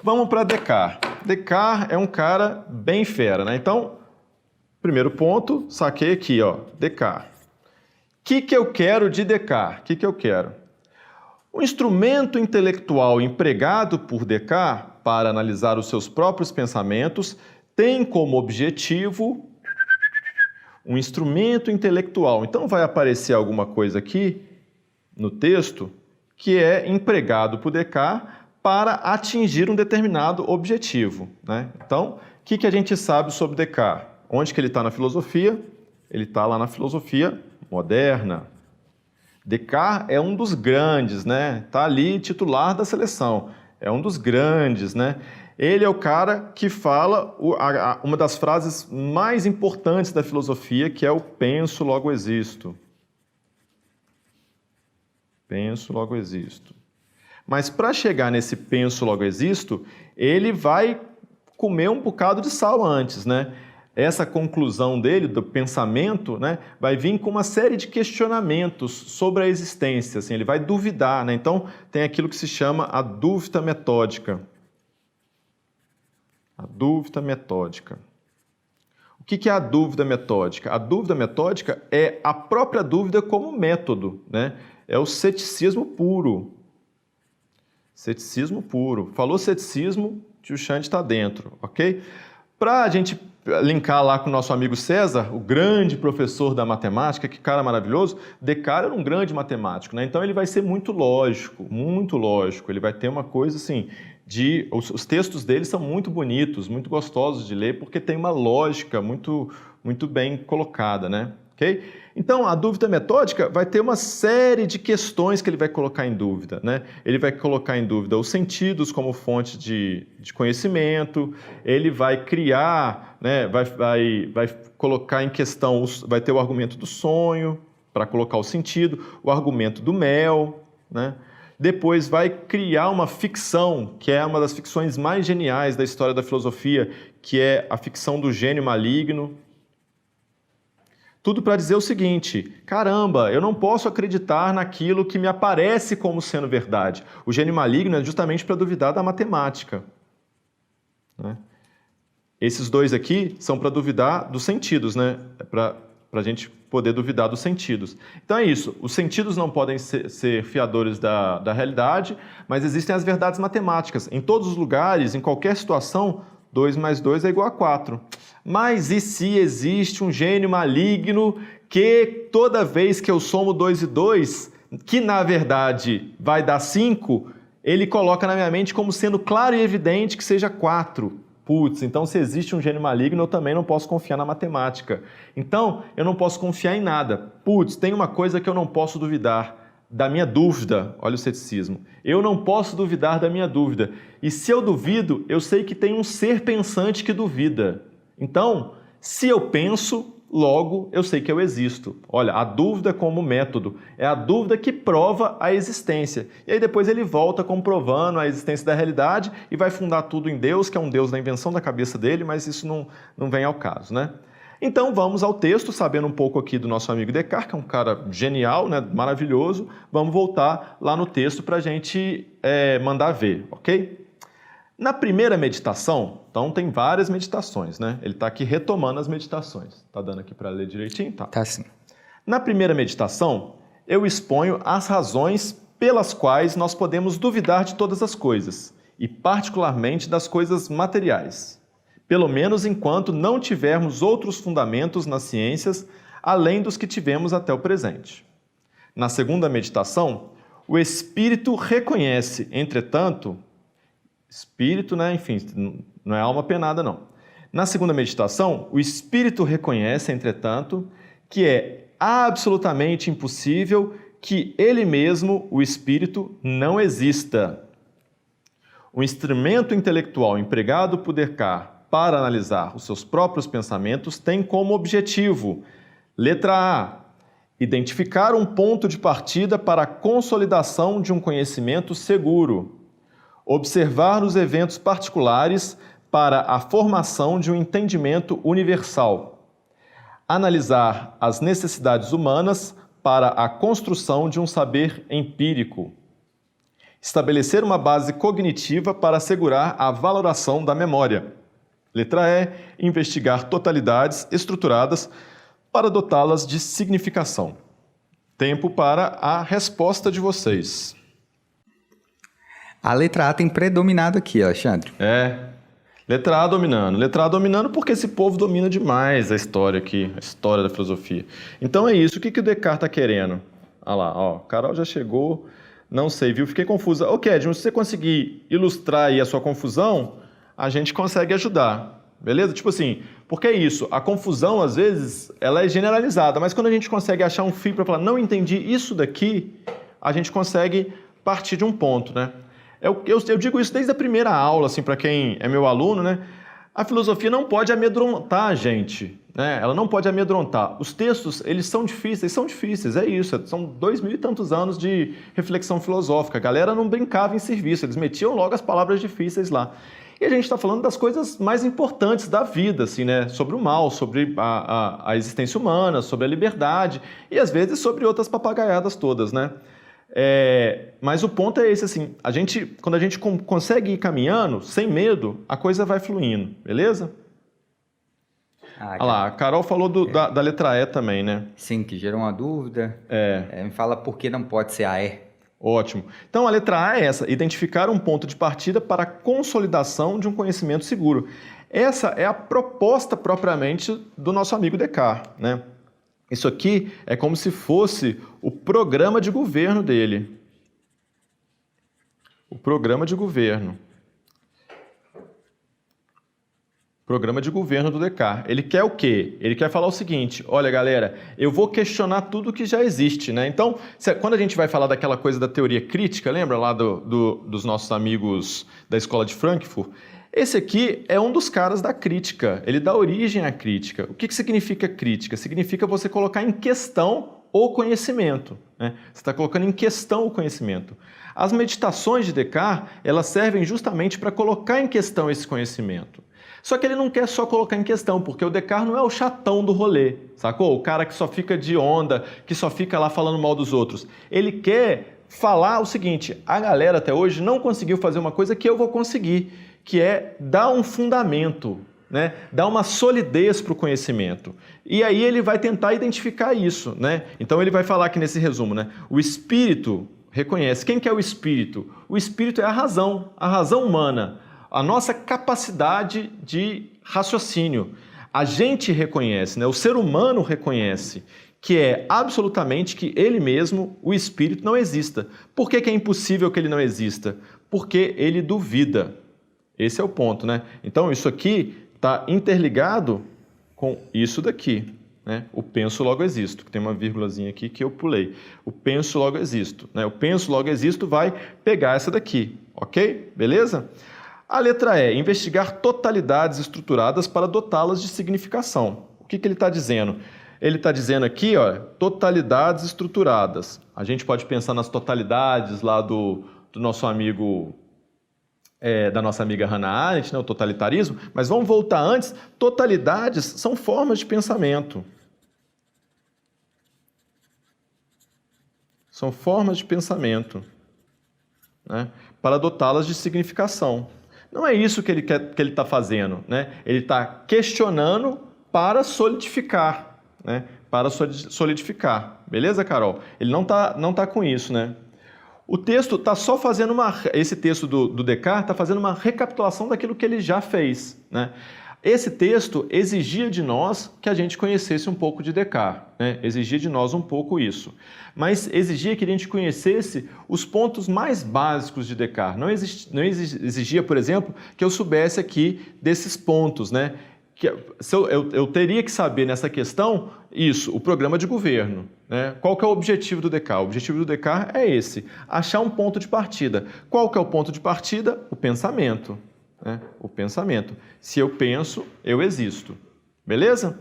Vamos para Descartes. Descartes é um cara bem fera, né? Então, primeiro ponto, saquei aqui, ó, Descartes. O que eu quero de Descartes? O que eu quero? O instrumento intelectual empregado por Descartes para analisar os seus próprios pensamentos tem como objetivo um instrumento intelectual. Então vai aparecer alguma coisa aqui no texto que é empregado por Descartes para atingir um determinado objetivo, né? Então, o que a gente sabe sobre Descartes? Onde que ele está na filosofia? Ele está lá na filosofia moderna. Descartes é um dos grandes, né? Está ali titular da seleção. É um dos grandes, né? Ele é o cara que fala uma das frases mais importantes da filosofia, que é o penso, logo existo. Penso, logo existo. Mas para chegar nesse penso, logo existo, ele vai comer um bocado de sal antes, né? Essa conclusão dele, do pensamento, né, vai vir com uma série de questionamentos sobre a existência. Assim, ele vai duvidar, né? Então, tem aquilo que se chama a dúvida metódica. A dúvida metódica. O que é a dúvida metódica? A dúvida metódica é a própria dúvida como método, né? É o ceticismo puro. Ceticismo puro. Falou ceticismo, tio Xande está dentro, ok? Para a gente linkar lá com o nosso amigo César, o grande professor da matemática, que cara maravilhoso, Descartes era um grande matemático, né? Então ele vai ser muito lógico, ele vai ter uma coisa assim, os textos dele são muito bonitos, muito gostosos de ler, porque tem uma lógica muito bem colocada, né? Okay? Então, a dúvida metódica vai ter uma série de questões que ele vai colocar em dúvida, né? Ele vai colocar em dúvida os sentidos como fonte de conhecimento, ele vai criar, né? vai colocar em questão, vai ter o argumento do sonho, para colocar o sentido, o argumento do mel, né? Depois vai criar uma ficção, que é uma das ficções mais geniais da história da filosofia, que é a ficção do gênio maligno. Tudo para dizer o seguinte, caramba, eu não posso acreditar naquilo que me aparece como sendo verdade. O gênio maligno é justamente para duvidar da matemática, né? Esses dois aqui são para duvidar dos sentidos, né? Para a gente poder duvidar dos sentidos. Então é isso, os sentidos não podem ser fiadores da realidade, mas existem as verdades matemáticas. Em todos os lugares, em qualquer situação, 2 mais 2 é igual a 4. Mas e se existe um gênio maligno que toda vez que eu somo 2 e 2, que na verdade vai dar 5, ele coloca na minha mente como sendo claro e evidente que seja 4. Putz, então se existe um gênio maligno, eu também não posso confiar na matemática. Então, eu não posso confiar em nada. Putz, tem uma coisa que eu não posso duvidar. Da minha dúvida, olha o ceticismo, eu não posso duvidar da minha dúvida. E se eu duvido, eu sei que tem um ser pensante que duvida. Então, se eu penso, logo eu sei que eu existo. Olha, a dúvida como método é a dúvida que prova a existência. E aí depois ele volta comprovando a existência da realidade e vai fundar tudo em Deus, que é um Deus da invenção da cabeça dele, mas isso não vem ao caso, né? Então vamos ao texto, sabendo um pouco aqui do nosso amigo Descartes, que é um cara genial, né, maravilhoso. Vamos voltar lá no texto para a gente mandar ver, ok? Na primeira meditação, então tem várias meditações, né? Ele está aqui retomando as meditações. Tá dando aqui para ler direitinho? Tá sim. Na primeira meditação, eu exponho as razões pelas quais nós podemos duvidar de todas as coisas, e particularmente das coisas materiais. Pelo menos enquanto não tivermos outros fundamentos nas ciências, além dos que tivemos até o presente. Na segunda meditação, o espírito reconhece, entretanto, espírito, né, enfim, não é alma penada, não. Na segunda meditação, o espírito reconhece, entretanto, que é absolutamente impossível que ele mesmo, o espírito, não exista. O instrumento intelectual empregado por Descartes para analisar os seus próprios pensamentos tem como objetivo, letra A, identificar um ponto de partida para a consolidação de um conhecimento seguro, observar os eventos particulares para a formação de um entendimento universal, analisar as necessidades humanas para a construção de um saber empírico, Estabelecer uma base cognitiva para assegurar a valoração da memória. Letra E. Investigar totalidades estruturadas para dotá-las de significação. Tempo para a resposta de vocês. A letra A tem predominado aqui, Alexandre. Letra A dominando. Letra A dominando porque esse povo domina demais a história aqui, a história da filosofia. Então é isso. O que o Descartes está querendo? Olha lá, ó, Carol já chegou, não sei, viu? Fiquei confusa. Ok, Edmund, se você conseguir ilustrar aí a sua confusão, a gente consegue ajudar. Beleza? Tipo assim, porque é isso, a confusão às vezes ela é generalizada, mas quando a gente consegue achar um fio para falar, não entendi isso daqui, a gente consegue partir de um ponto, né? Eu digo isso desde a primeira aula, assim, para quem é meu aluno, né? A filosofia não pode amedrontar a gente, né? Ela não pode amedrontar. Os textos, eles são difíceis, é isso. São 2000 e tantos anos de reflexão filosófica. A galera não brincava em serviço, eles metiam logo as palavras difíceis lá. E a gente está falando das coisas mais importantes da vida, assim, né? Sobre o mal, sobre a existência humana, sobre a liberdade e às vezes sobre outras papagaiadas todas, né? Mas o ponto é esse, assim, quando a gente consegue ir caminhando, sem medo, a coisa vai fluindo, beleza? Olha lá, a Carol falou da letra E também, né? Sim, que gerou uma dúvida. Me fala por que não pode ser a E. Ótimo. Então, a letra A é essa, identificar um ponto de partida para a consolidação de um conhecimento seguro. Essa é a proposta propriamente do nosso amigo Descartes, né? Isso aqui é como se fosse o programa de governo dele. O programa de governo. Programa de governo do Descartes. Ele quer o quê? Ele quer falar o seguinte, olha galera, eu vou questionar tudo que já existe, né? Então, quando a gente vai falar daquela coisa da teoria crítica, lembra lá dos nossos amigos da Escola de Frankfurt? Esse aqui é um dos caras da crítica, ele dá origem à crítica. O que significa crítica? Significa você colocar em questão o conhecimento, né? Você está colocando em questão o conhecimento. As meditações de Descartes, elas servem justamente para colocar em questão esse conhecimento. Só que ele não quer só colocar em questão, porque o Descartes não é o chatão do rolê, sacou? O cara que só fica de onda, que só fica lá falando mal dos outros. Ele quer falar o seguinte, a galera até hoje não conseguiu fazer uma coisa que eu vou conseguir, que é dar um fundamento, né? Dar uma solidez para o conhecimento. E aí ele vai tentar identificar isso, né? Então ele vai falar aqui nesse resumo, né? O espírito reconhece. Quem que é o espírito? O espírito é a razão humana. A nossa capacidade de raciocínio. A gente reconhece, né? O ser humano reconhece que é absolutamente que ele mesmo, o espírito, não exista. Por que é impossível que ele não exista? Porque ele duvida. Esse é o ponto, né? Então isso aqui está interligado com isso daqui, né? O penso logo existo, que tem uma vírgulazinha aqui que eu pulei. O penso logo existo, né? O penso logo existo vai pegar essa daqui, ok? Beleza? A letra E, investigar totalidades estruturadas para dotá-las de significação. O que ele está dizendo? Ele está dizendo aqui, ó, totalidades estruturadas. A gente pode pensar nas totalidades lá do nosso amigo, da nossa amiga Hannah Arendt, né, o totalitarismo, mas vamos voltar antes. Totalidades são formas de pensamento. São formas de pensamento, né, para dotá-las de significação. Não é isso que ele está fazendo, né? Ele está questionando para solidificar, né? Para solidificar. Beleza, Carol? Ele não tá com isso, né? O texto está só fazendo esse texto do Descartes está fazendo uma recapitulação daquilo que ele já fez, né? Esse texto exigia de nós que a gente conhecesse um pouco de Descartes, né? Exigia de nós um pouco isso. Mas exigia que a gente conhecesse os pontos mais básicos de Descartes. Não exigia, por exemplo, que eu soubesse aqui desses pontos, né? Eu teria que saber nessa questão isso, o programa de governo, né? Qual que é o objetivo do Descartes? O objetivo do Descartes é esse, achar um ponto de partida. Qual que é o ponto de partida? O pensamento. O pensamento. Se eu penso, eu existo. Beleza?